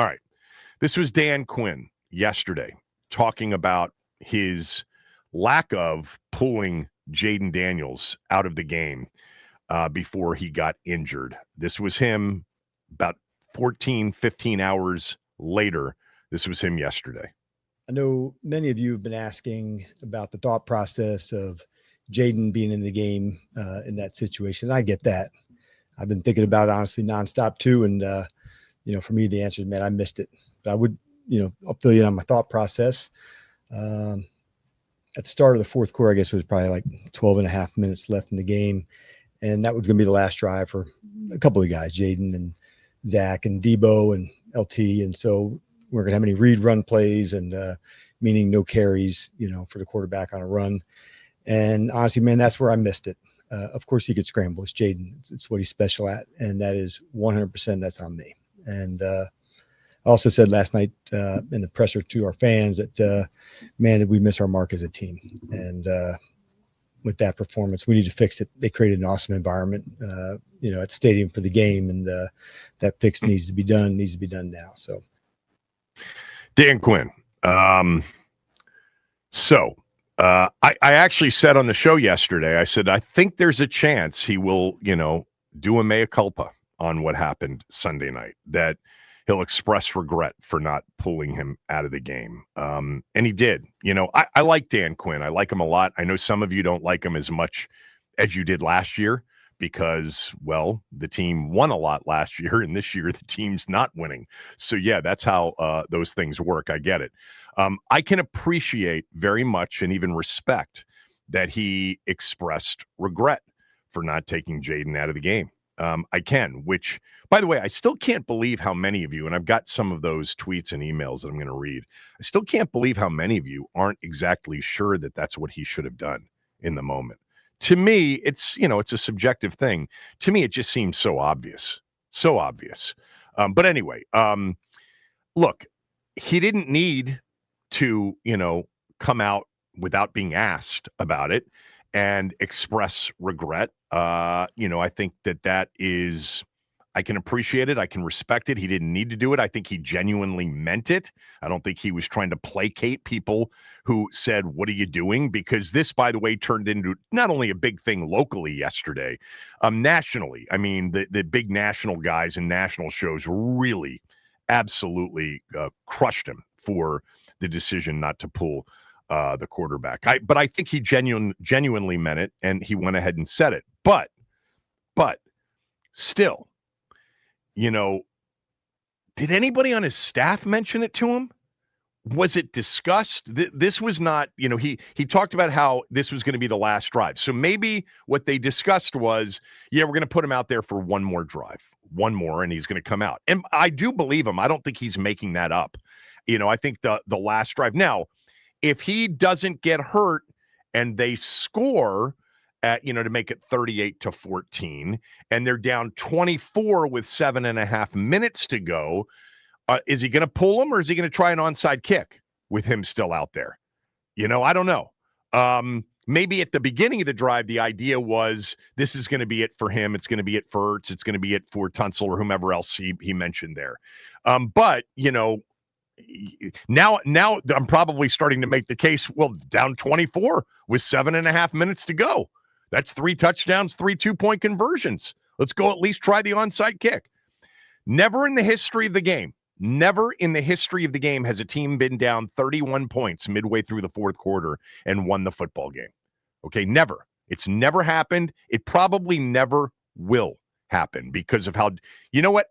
All right. This was Dan Quinn yesterday talking about his lack of pulling Jayden Daniels out of the game before he got injured. This was him about 14, 15 hours later. This was him yesterday. I know many of you have been asking about the thought process of Jayden being in the game in that situation. I get that. I've been thinking about it, honestly, nonstop too. And, for me, the answer is, man, I missed it. But I would, I'll fill you in on my thought process. At the start of the fourth quarter, I guess it was probably like 12 and a half minutes left in the game. And that was going to be the last drive for a couple of guys, Jayden and Zach and Debo and LT. And so we're going to have any read run plays and meaning no carries, for the quarterback on a run. And honestly, man, that's where I missed it. Of course he could scramble. It's Jayden. It's what he's special at. And that is 100% that's on me. And I also said last night in the presser to our fans that, man, did we miss our mark as a team. And with that performance, we need to fix it. They created an awesome environment, at the stadium for the game. And that fix needs to be done now. So. Dan Quinn. I actually said on the show yesterday, I said, I think there's a chance he will, do a mea culpa on what happened Sunday night, that he'll express regret for not pulling him out of the game. And he did. I like Dan Quinn. I like him a lot. I know some of you don't like him as much as you did last year because, well, the team won a lot last year, and this year the team's not winning. So, yeah, that's how those things work. I get it. I can appreciate very much and even respect that he expressed regret for not taking Jayden out of the game. I can, which, by the way, I still can't believe how many of you, and I've got some of those tweets and emails that I'm going to read. I still can't believe how many of you aren't exactly sure that that's what he should have done in the moment. To me, it's a subjective thing. To me, it just seems so obvious. So obvious. But anyway, look, he didn't need to, come out without being asked about it and express regret. I think that is, I can appreciate it. I can respect it. He didn't need to do it. I think he genuinely meant it. I don't think he was trying to placate people who said, what are you doing? Because this, by the way, turned into not only a big thing locally yesterday, nationally. I mean, the big national guys and national shows really absolutely crushed him for the decision not to pull the quarterback. But I think he genuinely meant it, and he went ahead and said it. But still, did anybody on his staff mention it to him? Was it discussed? This was not, he talked about how this was going to be the last drive. So maybe what they discussed was, yeah, we're going to put him out there for one more drive, and he's going to come out. And I do believe him. I don't think he's making that up. I think the last drive. Now, if he doesn't get hurt and they score at, to make it 38-14, and they're down 24 with 7.5 minutes to go, is he going to pull him, or is he going to try an onside kick with him still out there? I don't know. Maybe at the beginning of the drive, the idea was this is going to be it for him. It's going to be it for Ertz. It's going to be it for Tunsil or whomever else he mentioned there. But, now I'm probably starting to make the case, well, down 24 with 7.5 minutes to go. That's 3 touchdowns, 3 2-point conversions. Let's go at least try the onside kick. Never in the history of the game has a team been down 31 points midway through the fourth quarter and won the football game. Okay, never. It's never happened. It probably never will happen because of how,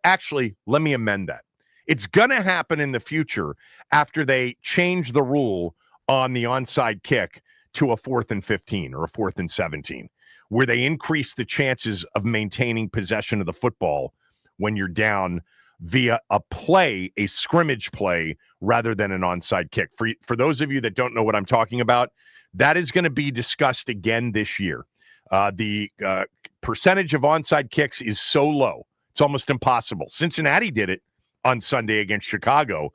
actually, let me amend that. It's going to happen in the future after they change the rule on the onside kick to a 4th and 15 or a 4th and 17, where they increase the chances of maintaining possession of the football when you're down via a scrimmage play, rather than an onside kick. For those of you that don't know what I'm talking about, that is going to be discussed again this year. The percentage of onside kicks is so low, it's almost impossible. Cincinnati did it on Sunday against Chicago.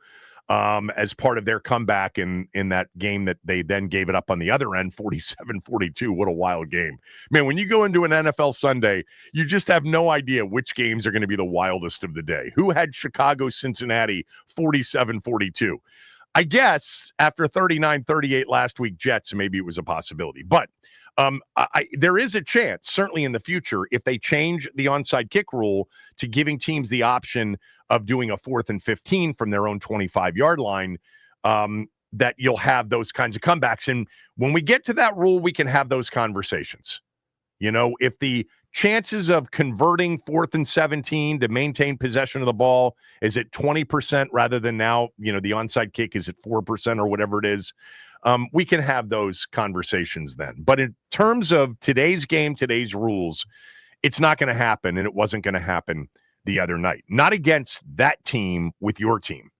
as part of their comeback in that game that they then gave it up on the other end, 47-42. What a wild game. Man, when you go into an NFL Sunday, you just have no idea which games are going to be the wildest of the day. Who had Chicago-Cincinnati 47-42? I guess after 39-38 last week, Jets, maybe it was a possibility. But there is a chance, certainly in the future, if they change the onside kick rule to giving teams the option of doing a 4th and 15 from their own 25-yard line, that you'll have those kinds of comebacks. And when we get to that rule, we can have those conversations. You know, if the chances of converting 4th and 17 to maintain possession of the ball is at 20% rather than now, you know, the onside kick is at 4% or whatever it is, we can have those conversations then. But in terms of today's game, today's rules, it's not going to happen, and it wasn't going to happen the other night. Not against that team with your team.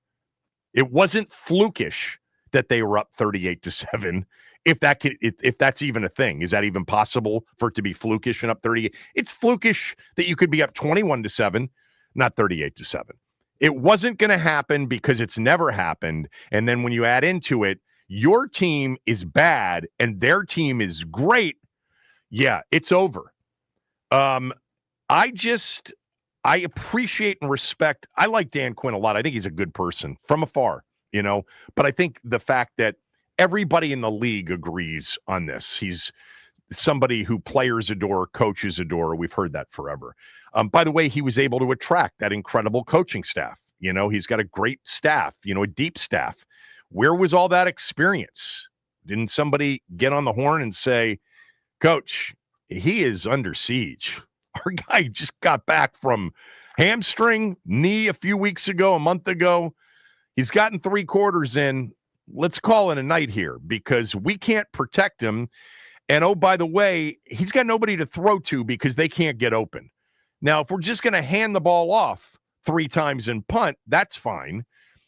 It wasn't flukish that they were up 38-7. If that's even a thing, is that even possible for it to be flukish and up 38? It's flukish that you could be up 21-7, not 38-7. It wasn't going to happen because it's never happened. And then when you add into it, your team is bad and their team is great. Yeah, it's over. I appreciate and respect. I like Dan Quinn a lot. I think he's a good person from afar, you know, but I think the fact that everybody in the league agrees on this. He's somebody who players adore, coaches adore. We've heard that forever. By the way, he was able to attract that incredible coaching staff. You know, he's got a great staff, you know, a deep staff. Where was all that experience? Didn't somebody get on the horn and say, Coach, he is under siege. Our guy just got back from hamstring, knee a few weeks ago, a month ago. He's gotten 3 quarters in. Let's call it a night here because we can't protect him. And, oh, by the way, he's got nobody to throw to because they can't get open. Now, if we're just going to hand the ball off 3 times and punt, that's fine.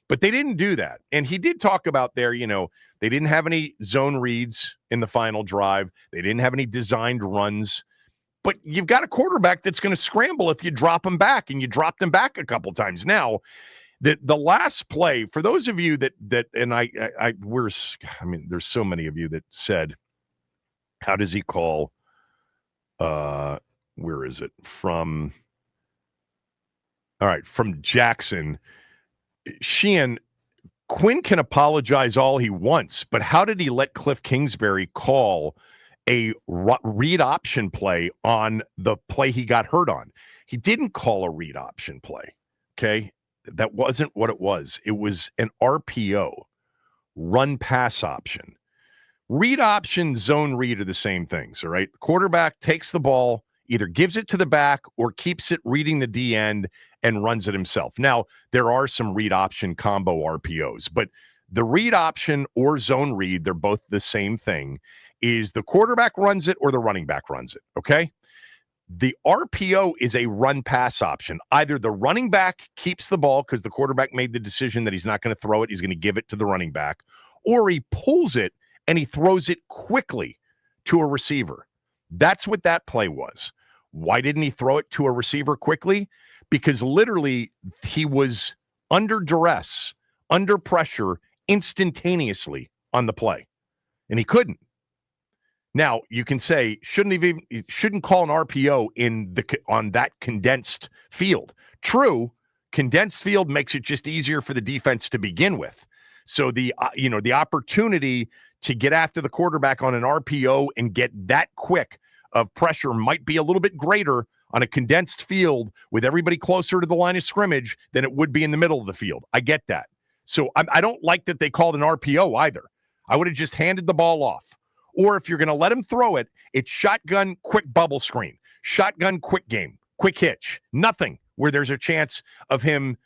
But they didn't do that. And he did talk about there, you know, they didn't have any zone reads in the final drive. They didn't have any designed runs. But you've got a quarterback that's going to scramble if you drop him back, and you dropped him back a couple times. Now, the last play, for those of you that and there's so many of you that said, how does he call, where is it? From Jackson. Sheehan, Quinn can apologize all he wants, but how did he let Cliff Kingsbury call a read option play on the play he got hurt on? He didn't call a read option play, okay? That wasn't what it was. It was an RPO, run pass option. Read option, zone read are the same things, all right? The quarterback takes the ball, either gives it to the back or keeps it reading the D end and runs it himself. Now, there are some read option combo RPOs, but the read option or zone read, they're both the same thing, is the quarterback runs it or the running back runs it, okay? The RPO is a run pass option. Either the running back keeps the ball because the quarterback made the decision that he's not going to throw it, he's going to give it to the running back, or he pulls it and he throws it quickly to a receiver. That's what that play was. Why didn't he throw it to a receiver quickly? Because literally he was under duress, under pressure, instantaneously on the play, and he couldn't. Now, you can say, shouldn't call an RPO on that condensed field. True, condensed field makes it just easier for the defense to begin with. So the opportunity to get after the quarterback on an RPO and get that quick of pressure might be a little bit greater on a condensed field with everybody closer to the line of scrimmage than it would be in the middle of the field. I get that. So I don't like that they called an RPO either. I would have just handed the ball off. Or if you're going to let him throw it, it's shotgun, quick bubble screen, shotgun, quick game, quick hitch, nothing where there's a chance of him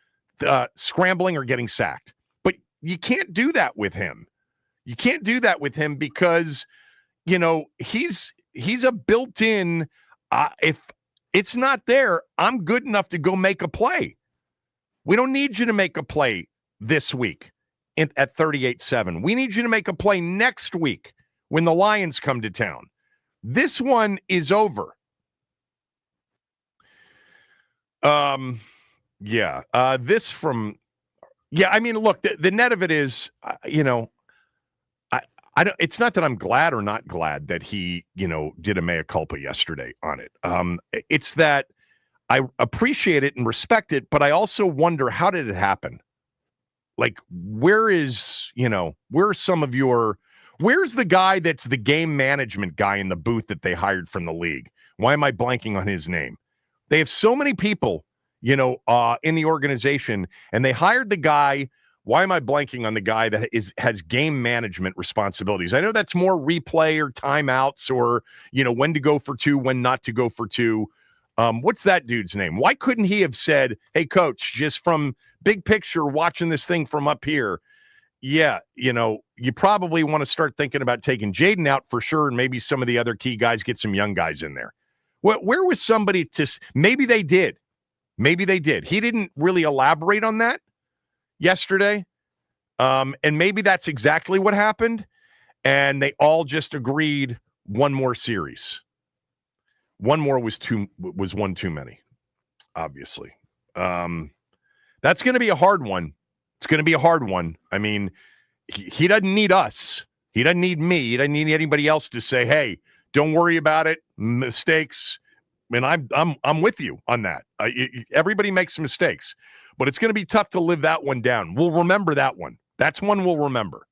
scrambling or getting sacked. But you can't do that with him. You can't do that with him because, you know, he's a built-in, if it's not there, I'm good enough to go make a play. We don't need you to make a play this week at 38-7. We need you to make a play next week when the Lions come to town. This one is over. This from Yeah, I mean, look, the net of it is, I don't. It's not that I'm glad or not glad that he, did a mea culpa yesterday on it. It's that I appreciate it and respect it, but I also wonder, how did it happen? Like, where's the guy that's the game management guy in the booth that they hired from the league? Why am I blanking on his name? They have so many people, in the organization, and they hired the guy. Why am I blanking on the guy that has game management responsibilities? I know that's more replay or timeouts or, when to go for two, when not to go for two. What's that dude's name? Why couldn't he have said, hey, coach, just from big picture, watching this thing from up here, yeah, you probably want to start thinking about taking Jayden out for sure, and maybe some of the other key guys, get some young guys in there. Where was somebody maybe they did. Maybe they did. He didn't really elaborate on that yesterday. And maybe that's exactly what happened. And they all just agreed one more series. One more was one too many, obviously. That's going to be a hard one. It's going to be a hard one. I mean, he doesn't need us. He doesn't need me. He doesn't need anybody else to say, hey, don't worry about it. Mistakes. And I'm with you on that. Everybody makes mistakes, but it's going to be tough to live that one down. We'll remember that one. That's one we'll remember.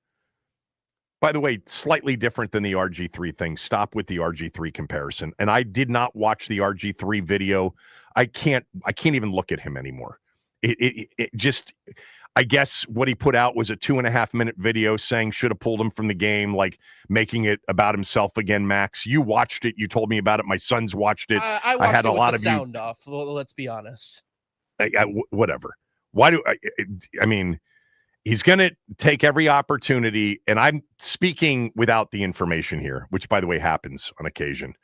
By the way, slightly different than the RG3 thing. Stop with the RG3 comparison. And I did not watch the RG3 video. I can't even look at him anymore. It just, I guess what he put out was a 2.5-minute video saying should have pulled him from the game, like making it about himself again. Max, you watched it. You told me about it. My sons watched it. I watched it with the sound off. Let's be honest. Whatever. Why do I mean, he's going to take every opportunity, and I'm speaking without the information here, which, by the way, happens on occasion.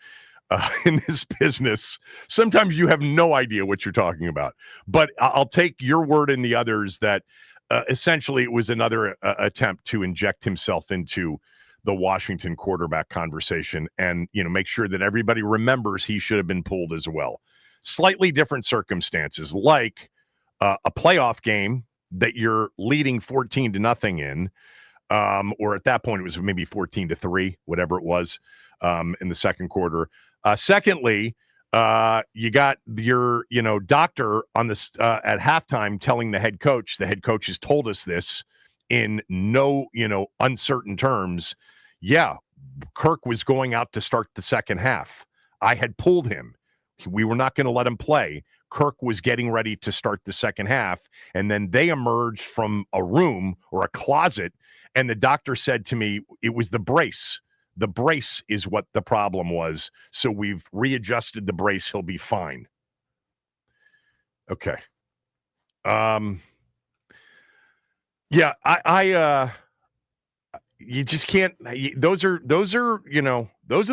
In this business, sometimes you have no idea what you're talking about. But I'll take your word and the others that essentially it was another attempt to inject himself into the Washington quarterback conversation and, make sure that everybody remembers he should have been pulled as well. Slightly different circumstances, like a playoff game that you're leading 14-0 in, or at that point it was maybe 14-3, whatever it was, in the second quarter. Secondly, you got your, doctor on this at halftime telling the head coach has told us this in no, uncertain terms. Yeah, Kirk was going out to start the second half. I had pulled him. We were not going to let him play. Kirk was getting ready to start the second half, and then they emerged from a room or a closet, and the doctor said to me, it was the brace. The brace is what the problem was, so we've readjusted the brace. He'll be fine. Okay. Yeah, you just can't. Those are those are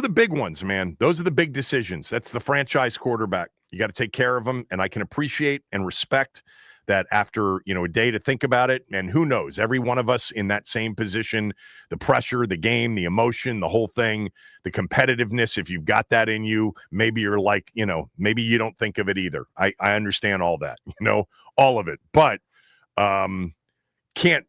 the big ones, man. Those are the big decisions. That's the franchise quarterback. You got to take care of them, and I can appreciate and respect that after, a day to think about it. And who knows, every one of us in that same position, the pressure, the game, the emotion, the whole thing, the competitiveness, if you've got that in you, maybe you're like, maybe you don't think of it either. I understand all that, all of it, but can't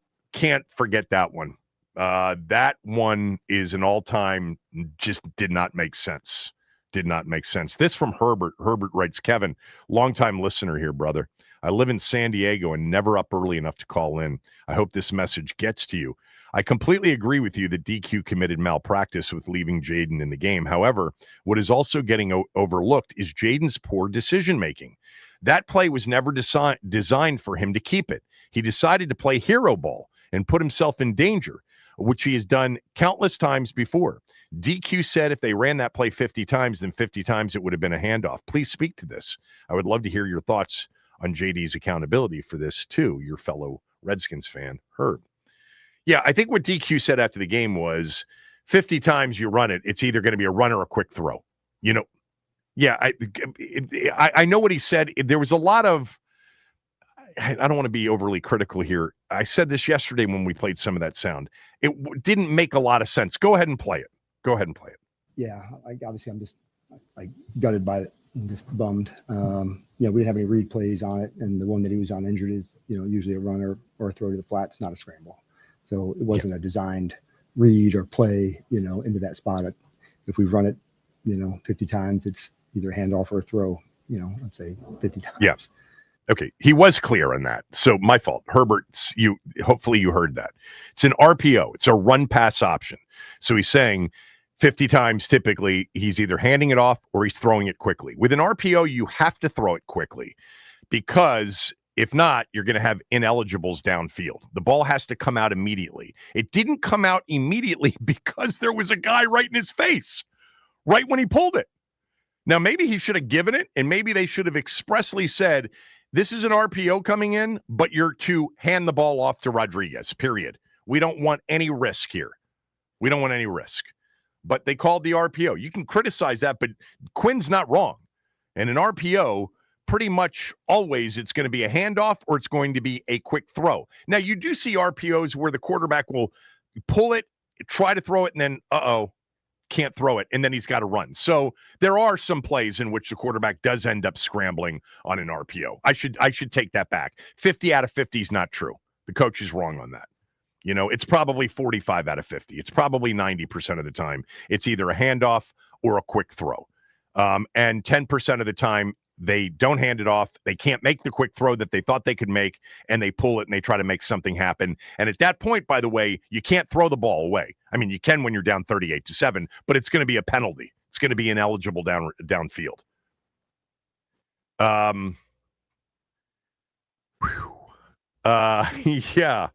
forget that one. That one is an all-time, just did not make sense. Did not make sense. This from Herbert. Herbert writes, Kevin, longtime listener here, brother. I live in San Diego and never up early enough to call in. I hope this message gets to you. I completely agree with you that DQ committed malpractice with leaving Jayden in the game. However, what is also getting overlooked is Jayden's poor decision-making. That play was never designed for him to keep it. He decided to play hero ball and put himself in danger, which he has done countless times before. DQ said if they ran that play 50 times, then 50 times it would have been a handoff. Please speak to this. I would love to hear your thoughts on JD's accountability for this too, your fellow Redskins fan, Herb. Yeah, I think what DQ said after the game was 50 times you run it, it's either going to be a run or a quick throw. Yeah, I know what he said. There was a lot of, I don't want to be overly critical here. I said this yesterday when we played some of that sound. It didn't make a lot of sense. Go ahead and play it. Go ahead and play it. Yeah, obviously I'm just gutted by I'm just bummed. We didn't have any read plays on it, and the one that he was on injured is, usually a runner or a throw to the flat. It's not a scramble. So it wasn't a designed read or play, into that spot. If we run it, 50 times, it's either handoff or a throw, I'd say 50 times. Yeah. Okay. He was clear on that. So my fault. Herbert's, hopefully you heard that. It's an RPO. It's a run pass option. So he's saying 50 times typically he's either handing it off or he's throwing it quickly. With an RPO, you have to throw it quickly because if not, you're going to have ineligibles downfield. The ball has to come out immediately. It didn't come out immediately because there was a guy right in his face right when he pulled it. Now, maybe he should have given it, and maybe they should have expressly said, this is an RPO coming in, but you're to hand the ball off to Rodriguez, period. We don't want any risk here. We don't want any risk. But they called the RPO. You can criticize that, but Quinn's not wrong. And an RPO, pretty much always it's going to be a handoff or it's going to be a quick throw. Now, you do see RPOs where the quarterback will pull it, try to throw it, and then, can't throw it, and then he's got to run. So there are some plays in which the quarterback does end up scrambling on an RPO. I should take that back. 50 out of 50 is not true. The coach is wrong on that. It's probably 45 out of 50. It's probably 90% of the time. It's either a handoff or a quick throw. And 10% of the time, they don't hand it off. They can't make the quick throw that they thought they could make, and they pull it and they try to make something happen. And at that point, by the way, you can't throw the ball away. I mean, you can when you're down 38-7, but it's going to be a penalty. It's going to be ineligible downfield. Yeah.